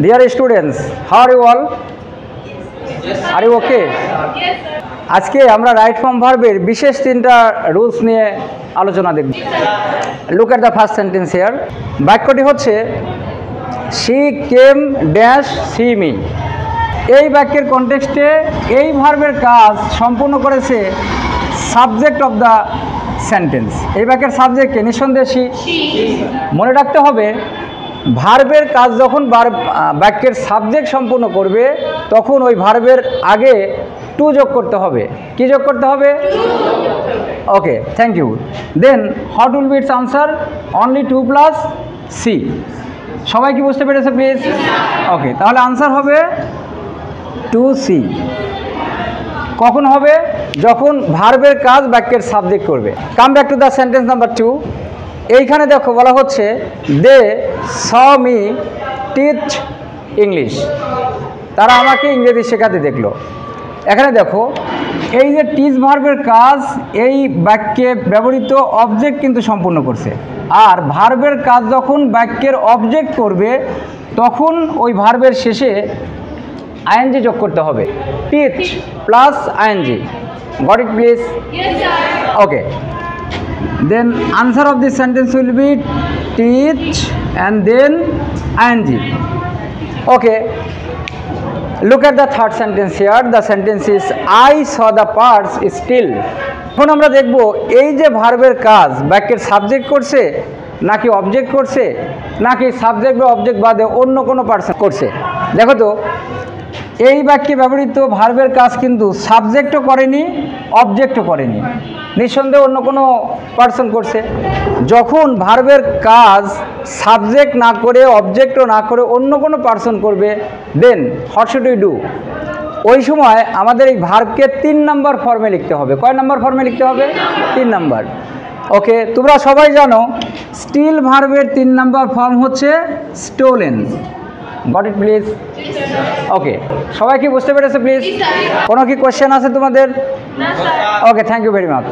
Dear students, how are you all? Are you okay? আজকে আমরা right form ভার্বের বিশেষ তিনটা রুলস নিয়ে আলোচনা দেখব। Look at the first sentence here. বাক্যটি হচ্ছে she came dash see me. এই বাক্যের কনটেক্সটে এই ভার্বের কাজ সম্পূর্ণ করেছে সাবজেক্ট অফ দ্য সেন্টেন্স। এই বাক্যের সাবজেক্টকে নিঃসন্দেহে সি। মনে রাখতে হবে ভার্বের কাজ যখন বাক্যের সাবজেক্ট সম্পূর্ণ করবে তখন ওই ভার্বের আগে টু যোগ করতে হবে। কি যোগ করতে হবে? Okay, thank you. Then what will be its answer? Only 2 plus C. সবাই কি বুঝতে পেরেছে প্লিজ? ওকে, তাহলে আনসার হবে 2C। কখন হবে? যখন ভার্বের কাজ বাক্যের সাবজেক্ট করবে। Come back to the sentence number 2। এইখানে দেখো বলা হচ্ছে they saw me teach English. তারা আমাকে ইংরেজি শেখাতে দেখলো। এখানে দেখো এই যে টিচ ভার্বের কাজ এই বাক্যে ব্যবহৃত অবজেক্ট কিন্তু সম্পূর্ণ করছে। আর ভার্বের কাজ যখন বাক্যের অবজেক্ট করবে তখন ওই ভার্বের শেষে আইএনজি যোগ করতে হবে। Teach plus ING. Got it please? Okay, then answer of this sentence will be teach and then ing. Okay, look at the third sentence here. The sentence is I saw the purse still. এখন আমরা দেখব এই যে ভার্বের কাজ বাক্যের subject করছে নাকি অবজেক্ট করছে নাকি সাবজেক্ট বা অবজেক্ট বাদে অন্য কোনো পার্সন করছে। দেখো তো এই বাক্যে ব্যবহৃত ভার্বের কাজ কিন্তু সাবজেক্টও করেনি অবজেক্টও করেনি, নিঃসন্দেহে অন্য কোনো পার্সন করছে। যখন ভার্বের কাজ সাবজেক্ট না করে অবজেক্টও না করে অন্য কোনো পার্সন করবে দেন হোয়াট শুড উই ডু? ওই সময় আমাদের এই ভার্বকে 3 নাম্বার ফর্মে লিখতে হবে। কয় নাম্বার ফর্মে লিখতে হবে? 3 নাম্বার। ওকে, তোমরা সবাই জানো স্টিল ভার্বের 3 নাম্বার ফর্ম হচ্ছে stolen. Got it please? Okay, সবাই কি বুঝতে পেরেছে প্লিজ? কোনো কি কোয়েশ্চেন আছে তোমাদের? ওকে, থ্যাংক ইউ ভেরি মাচ।